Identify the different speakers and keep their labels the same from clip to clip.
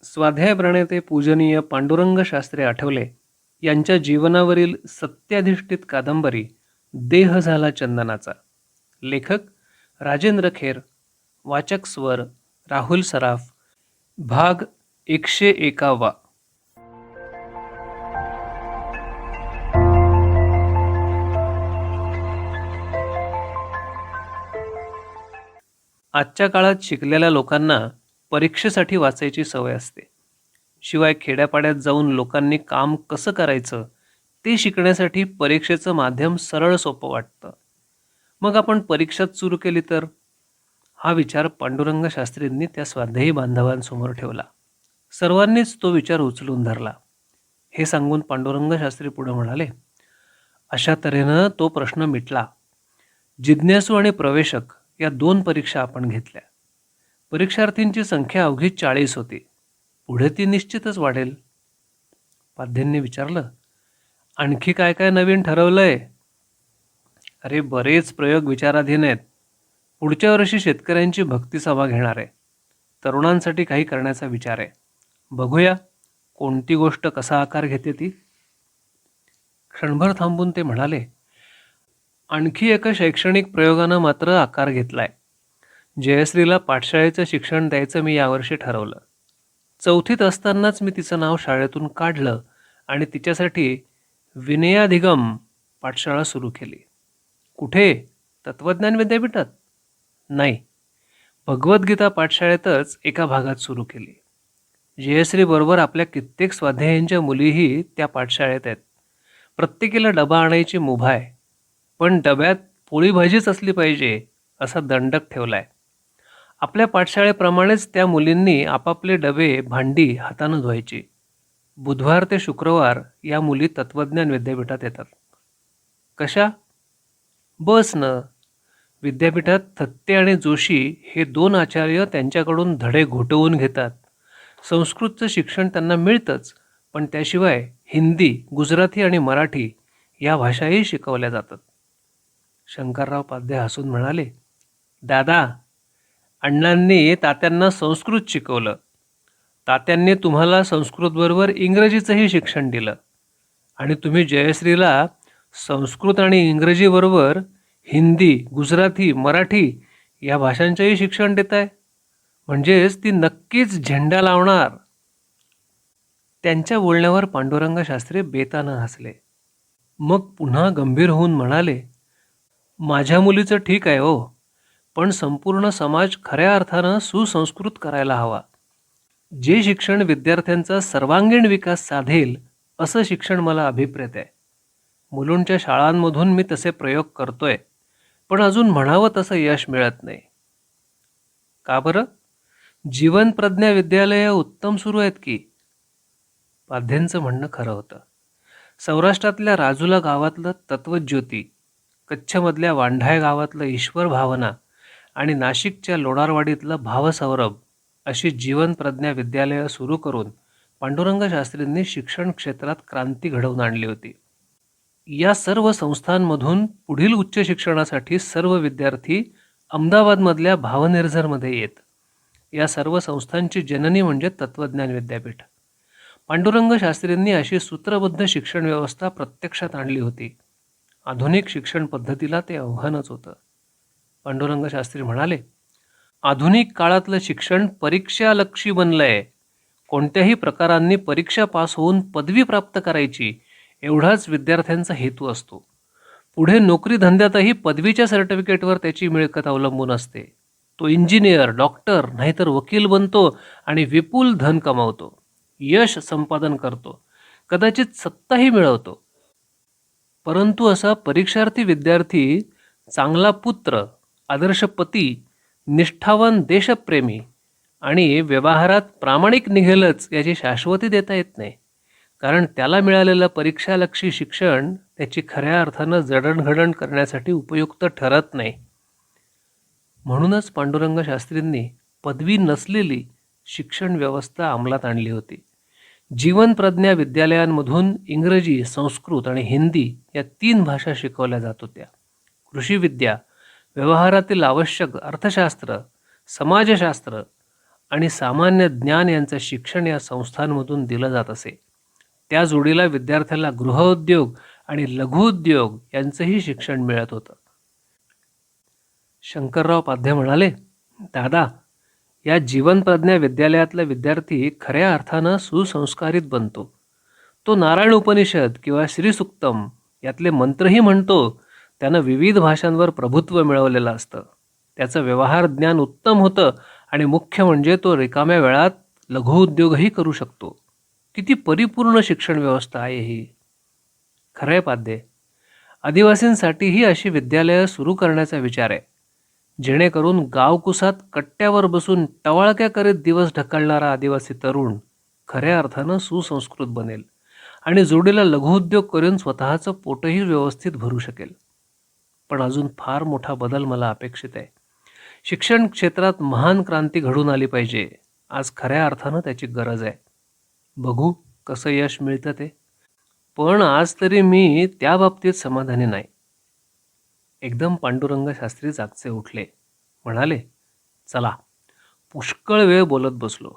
Speaker 1: स्वाध्याय प्रणेते पूजनीय पांडुरंग शास्त्री आठवले यांच्या जीवनावरील सत्याधिष्ठित कादंबरी देह झाला चंदनाचा. लेखक राजेंद्र खेर. वाचक स्वर राहुल सराफ. भाग 101. आजच्या काळात शिकलेल्या लोकांना परीक्षेसाठी वाचायची सवय असते. शिवाय खेड्यापाड्यात जाऊन लोकांनी काम कसं करायचं ते शिकण्यासाठी परीक्षेचं माध्यम सरळ सोपं वाटतं. मग आपण परीक्षाच सुरू केली तर? हा विचार पांडुरंग शास्त्रींनी त्या स्वाध्यायी बांधवांसमोर ठेवला. सर्वांनीच तो विचार उचलून धरला. हे सांगून पांडुरंग शास्त्री पुढे म्हणाले, अशा तऱ्हेनं तो प्रश्न मिटला. जिज्ञासू आणि प्रवेशक या 2 परीक्षा आपण घेतल्या. परीक्षार्थींची संख्या अवघी 40 होती. पुढे ती निश्चितच वाढेल. पाध्यांनी विचारलं, आणखी काय काय नवीन ठरवलंय? अरे बरेच प्रयोग विचाराधीन आहेत. पुढच्या वर्षी शेतकऱ्यांची भक्ती सभा घेणार आहे. तरुणांसाठी काही करण्याचा विचार आहे. बघूया कोणती गोष्ट कसा आकार घेते ती. क्षणभर थांबून ते म्हणाले, आणखी एका शैक्षणिक प्रयोगानं मात्र आकार घेतलाय. जयश्रीला पाठशाळेचं शिक्षण द्यायचं मी यावर्षी ठरवलं. 4थीत असतानाच मी तिचं नाव शाळेतून काढलं आणि तिच्यासाठी विनयाधिगम पाठशाळा सुरू केली. कुठे? तत्वज्ञान विद्यापीठात? नाही, भगवद्गीता पाठशाळेतच एका भागात सुरू केली. जयश्री बरोबर आपल्या कित्येक स्वाध्यायांच्या मुलीही त्या पाठशाळेत आहेत. प्रत्येकीला डबा आणायची मुभा आहे, पण डब्यात पोळी भाजीच असली पाहिजे असा दंडक ठेवलाय. आपल्या पाठशाळेप्रमाणेच त्या मुलींनी आपापले डबे भांडी हातानं धुवायची. बुधवार ते शुक्रवार या मुली तत्वज्ञान विद्यापीठात येतात. कशा? बसनं. विद्यापीठात थत्ते आणि जोशी हे 2 आचार्य त्यांच्याकडून धडे घोटवून घेतात. संस्कृतचं शिक्षण त्यांना मिळतंच, पण त्याशिवाय हिंदी, गुजराती आणि मराठी या भाषाही शिकवल्या जातात. शंकरराव पाध्ये हसून म्हणाले, दादा, अण्णांनी तात्यांना संस्कृत शिकवलं. तात्यांनी तुम्हाला संस्कृतबरोबर इंग्रजीचंही शिक्षण दिलं आणि तुम्ही जयश्रीला संस्कृत आणि इंग्रजीबरोबर हिंदी, गुजराती, मराठी या भाषांचंही शिक्षण देताय. म्हणजेच ती नक्कीच झेंडा लावणार. त्यांच्या बोलण्यावर पांडुरंग शास्त्री बेतानं हसले. मग पुन्हा गंभीर होऊन म्हणाले, माझ्या मुलीचं ठीक आहे हो, पण संपूर्ण समाज खऱ्या अर्थानं सुसंस्कृत करायला हवा. जे शिक्षण विद्यार्थ्यांचा सर्वांगीण विकास साधेल असं शिक्षण मला अभिप्रेत आहे. मुलुंडच्या शाळांमधून मी तसे प्रयोग करतोय, पण अजून म्हणावं तसं यश मिळत नाही. का बरं? जीवन प्रज्ञा विद्यालय उत्तम सुरू आहेत की. पाध्यांचं म्हणणं खरं होतं. सौराष्ट्रातल्या राजुला गावातलं तत्वज्योती, कच्छमधल्या वांढाय गावातलं ईश्वर भावना आणि नाशिकच्या लोणारवाडीतलं भावसौरभ अशी जीवन प्रज्ञा विद्यालयं सुरू करून पांडुरंग शास्त्रींनी शिक्षण क्षेत्रात क्रांती घडवून आणली होती. या सर्व संस्थांमधून पुढील उच्च शिक्षणासाठी सर्व विद्यार्थी अहमदाबादमधल्या भावनिर्झरमध्ये येत. या सर्व संस्थांची जननी म्हणजे तत्वज्ञान विद्यापीठ. पांडुरंग शास्त्रींनी अशी सूत्रबद्ध शिक्षण व्यवस्था प्रत्यक्षात आणली होती. आधुनिक शिक्षण पद्धतीला ते आव्हानच होतं. पांडुरंग शास्त्री म्हणाले, आधुनिक काळातलं शिक्षण परीक्षालक्षी बनलंय. कोणत्याही प्रकारांनी परीक्षा पास होऊन पदवी प्राप्त करायची एवढाच विद्यार्थ्यांचा हेतू असतो. पुढे नोकरी धंद्यातही पदवीच्या सर्टिफिकेटवर त्याची मिळकत अवलंबून असते. तो इंजिनियर, डॉक्टर नाहीतर वकील बनतो आणि विपुल धन कमावतो, यश संपादन करतो, कदाचित सत्ताही मिळवतो. परंतु असा परीक्षार्थी विद्यार्थी चांगला पुत्र, आदर्श पती, निष्ठावान देशप्रेमी आणि व्यवहारात प्रामाणिक निघेलच याची शाश्वती देता येत नाही. कारण त्याला मिळालेलं परीक्षालक्षी शिक्षण त्याची खऱ्या अर्थानं जडणघडण करण्यासाठी उपयुक्त ठरत नाही. म्हणूनच पांडुरंग शास्त्रींनी पदवी नसलेली शिक्षण व्यवस्था अंमलात आणली होती. जीवन प्रज्ञा विद्यालयांमधून इंग्रजी, संस्कृत आणि हिंदी या 3 भाषा शिकवल्या जात होत्या. कृषीविद्या, व्यवहारातील आवश्यक अर्थशास्त्र, समाजशास्त्र आणि सामान्य ज्ञान यांचं शिक्षण या संस्थांमधून दिलं जात असे. त्या जोडीला विद्यार्थ्याला गृहउद्योग आणि लघुउद्योग यांचंही शिक्षण मिळत होतं. शंकरराव पाध्ये म्हणाले, दादा, या जीवनप्रज्ञा विद्यालयातला विद्यार्थी खऱ्या अर्थानं सुसंस्कारित बनतो. तो नारायण उपनिषद किंवा श्रीसुक्तम यातले मंत्रही म्हणतो. त्यानं विविध भाषांवर प्रभुत्व मिळवलेलं असतं. त्याचं व्यवहार ज्ञान उत्तम होतं आणि मुख्य म्हणजे तो रिकाम्या वेळात लघुउद्योगही करू शकतो. किती परिपूर्ण शिक्षण व्यवस्था आहे ही. खरंय पाध्ये, आदिवासींसाठीही अशी विद्यालयं सुरू करण्याचा विचार आहे, जेणेकरून गावकुसात कट्ट्यावर बसून टवाळक्या करीत दिवस ढकलणारा आदिवासी तरुण खऱ्या अर्थानं सुसंस्कृत बनेल आणि जोडीला लघुउद्योग करून स्वतःचं पोटही व्यवस्थित भरू शकेल. पण अजून फार मोठा बदल मला अपेक्षित आहे. शिक्षण क्षेत्रात महान क्रांती घडून आली पाहिजे. आज खऱ्या अर्थानं त्याची गरज आहे. बघू कसं यश मिळतं ते. पण आज तरी मी त्या बाबतीत समाधानी नाही. एकदम पांडुरंग शास्त्री जागचे उठले. म्हणाले, चला, पुष्कळ वेळ बोलत बसलो.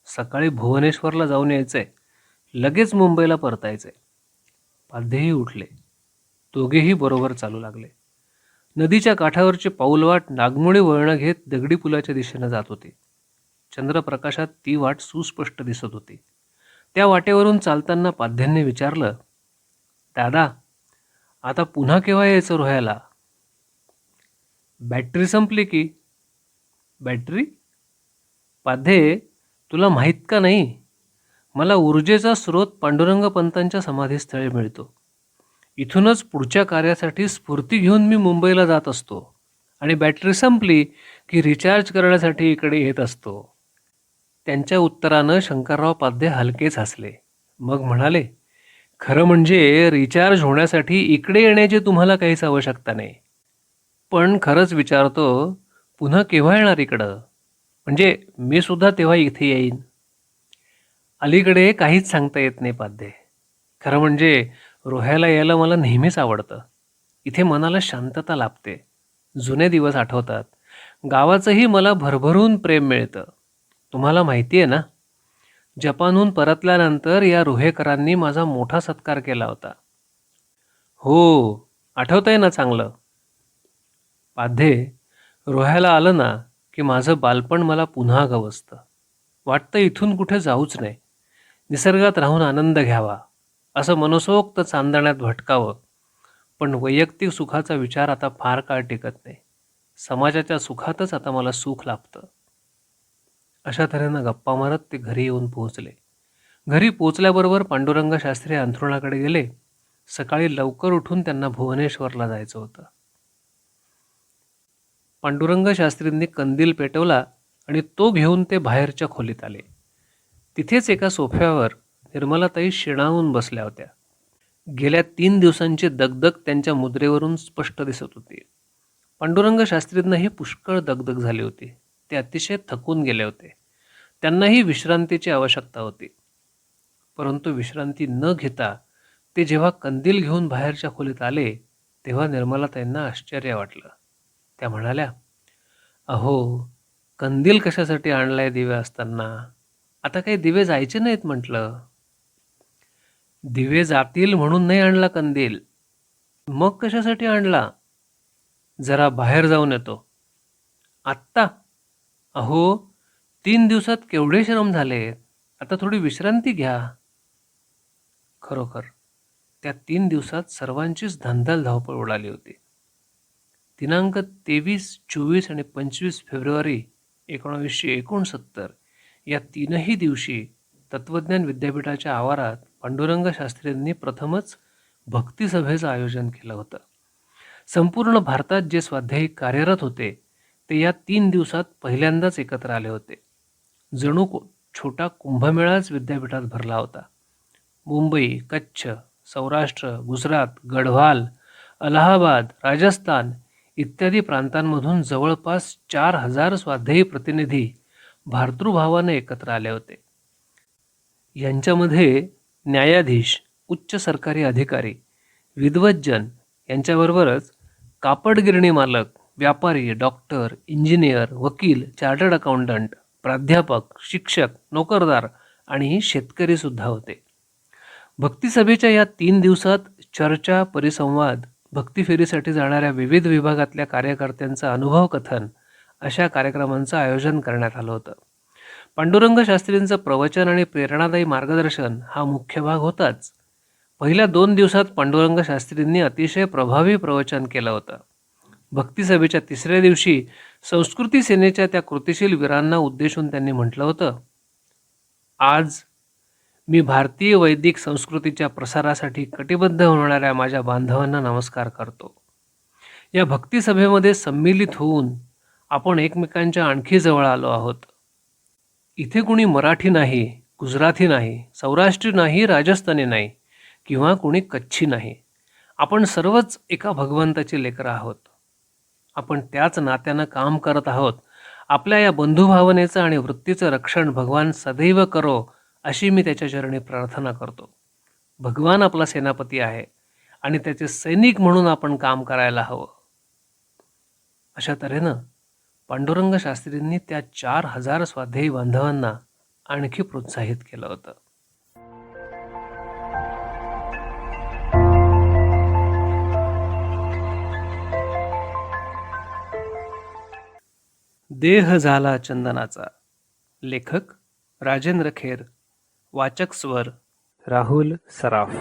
Speaker 1: सकाळी भुवनेश्वरला जाऊन यायचंय. लगेच मुंबईला परतायचंय. पाध्येही उठले. दोघेही बरोबर चालू लागले. नदीच्या काठावरची पाऊलवाट नागमोडी वळणं घेत दगडी पुलाच्या दिशेनं जात होती. चंद्रप्रकाशात ती वाट सुस्पष्ट दिसत होती. त्या वाटेवरून चालताना पाध्यांनी विचारलं, दादा, आता पुन्हा केव्हा यायचं रोह्याला? बॅटरी संपली की. बॅटरी? पाध्ये, तुला माहीत का नाही? मला ऊर्जेचा स्रोत पांडुरंग पंतांच्या समाधीस्थळी मिळतो. इथूनच पुढच्या कार्यासाठी स्फूर्ती घेऊन मी मुंबईला जात असतो आणि बॅटरी संपली की रिचार्ज करण्यासाठी इकडे येत असतो. त्यांच्या उत्तरानं शंकरराव पाध्ये हलकेच हसले. मग म्हणाले, खरं म्हणजे रिचार्ज होण्यासाठी इकडे येण्याची तुम्हाला काहीच आवश्यकता नाही. पण खरंच विचारतो, पुन्हा केव्हा येणार इकडं? म्हणजे मी सुद्धा तेव्हा इथे येईन. अलीकडे काहीच सांगता येत नाही पाध्ये. खरं म्हणजे रोह्याला यायला मला नेहमीच आवडतं. इथे मनाला शांतता लाभते. जुने दिवस आठवतात. गावाचंही मला भरभरून प्रेम मिळतं. तुम्हाला माहिती आहे ना, जपानहून परतल्यानंतर या रोहेकरांनी माझा मोठा सत्कार केला होता. हो, आठवतंय ना चांगलं. पाध्ये, रोह्याला आलं ना की माझं बालपण मला पुन्हा गवसतं. वाटतं इथून कुठे जाऊच नाही. निसर्गात राहून आनंद घ्यावा. असं मनसोक्त चांदण्यात भटकावं. पण वैयक्तिक सुखाचा विचार आता फार काळ टिकत नाही. समाजाच्या सुखातच आता मला सुख लाभतं. अशा तऱ्हेनं गप्पा मारत ते घरी येऊन पोहोचले. घरी पोहोचल्याबरोबर पांडुरंग शास्त्री अंथरुणाकडे गेले. सकाळी लवकर उठून त्यांना भुवनेश्वरला जायचं होतं. पांडुरंग शास्त्रींनी कंदील पेटवला आणि तो घेऊन ते बाहेरच्या खोलीत आले. तिथेच एका सोफ्यावर निर्मलाताई शिणावून बसल्या होत्या. गेल्या 3 दिवसांची दगदग त्यांच्या मुद्रेवरून स्पष्ट दिसत होती. पांडुरंग शास्त्रींनाही पुष्कळ दगदग झाली होती. ते अतिशय थकून गेले होते. त्यांनाही विश्रांतीची आवश्यकता होती. परंतु विश्रांती न घेता ते जेव्हा कंदील घेऊन बाहेरच्या खोलीत आले तेव्हा निर्मलाताईंना आश्चर्य वाटलं. त्या म्हणाल्या, अहो, कंदील कशासाठी आणलाय दिवे असताना? आता काही दिवे जायचे नाहीत म्हटलं. दिवे जातील म्हणून नाही आणला कंदील. मग कशासाठी आणला? जरा बाहेर जाऊन येतो. आत्ता? अहो, 3 दिवसात केवढे श्रम झालेत. आता थोडी विश्रांती घ्या. खरोखर त्या 3 दिवसात सर्वांचीच धांदल धावपळ उडाली होती. दिनांक 23, 24 आणि 25 फेब्रुवारी 1969 या 3ही दिवशी तत्वज्ञान विद्यापीठाच्या आवारात पांडुरंग शास्त्रींनी प्रथमच भक्तिसभेचं आयोजन केलं होतं. संपूर्ण भारतात जे स्वाध्यायी कार्यरत होते ते या 3 दिवसात पहिल्यांदाच एकत्र आले होते. जणू छोटा कुंभमेळाच विद्यापीठात भरला होता. मुंबई, कच्छ, सौराष्ट्र, गुजरात, गढवाल, अलाहाबाद, राजस्थान इत्यादी प्रांतांमधून जवळपास 4000 स्वाध्यायी प्रतिनिधी भातृभावाने एकत्र आले होते. यांच्यामध्ये न्यायाधीश, उच्च सरकारी अधिकारी, विद्वज्जन यांच्याबरोबरच कापड गिरणी मालक, व्यापारी, डॉक्टर, इंजिनियर, वकील, चार्टर्ड अकाउंटंट, प्राध्यापक, शिक्षक, नोकरदार आणि शेतकरी सुद्धा होते. भक्तिसभेच्या या 3 दिवसात चर्चा, परिसंवाद, भक्ती फेरीसाठी जाणाऱ्या विविध विभागातल्या कार्यकर्त्यांचं अनुभव कथन अशा कार्यक्रमांचं आयोजन करण्यात आलं होतं. पांडुरंग शास्त्रींचं प्रवचन आणि प्रेरणादायी मार्गदर्शन हा मुख्य भाग होताच. पहिल्या 2 दिवसात पांडुरंग शास्त्रींनी अतिशय प्रभावी प्रवचन केलं होतं. भक्तिसभेच्या 3ऱ्या दिवशी संस्कृती सेनेच्या त्या कृतिशील वीरांना उद्देशून त्यांनी म्हटलं होतं, आज मी भारतीय वैदिक संस्कृतीच्या प्रसारासाठी कटिबद्ध होणाऱ्या माझ्या बांधवांना नमस्कार करतो. या भक्तिसभेमध्ये सम्मिलित होऊन आपण एकमेकांच्या आणखी जवळ आलो आहोत. इथे कुणी मराठी नाही, गुजराती नाही, सौराष्ट्री नाही, राजस्थानी नाही किंवा कुणी कच्छी नाही. आपण सर्वच एका भगवंताची लेकरं आहोत. आपण त्याच नात्यानं काम करत आहोत. आपल्या या बंधुभावनेचं आणि वृत्तीचं रक्षण भगवान सदैव करो, अशी मी त्याच्या चरणी प्रार्थना करतो. भगवान आपला सेनापती आहे आणि त्याचे सैनिक म्हणून आपण काम करायला हवं. अशा तऱ्हेनं पांडुरंग शास्त्रींनी त्या 4,000 स्वाध्यायी बांधवांना आणखी प्रोत्साहित केलं होतं. देह झाला चंदनाचा. लेखक राजेंद्र खेर. वाचक स्वर राहुल सराफ.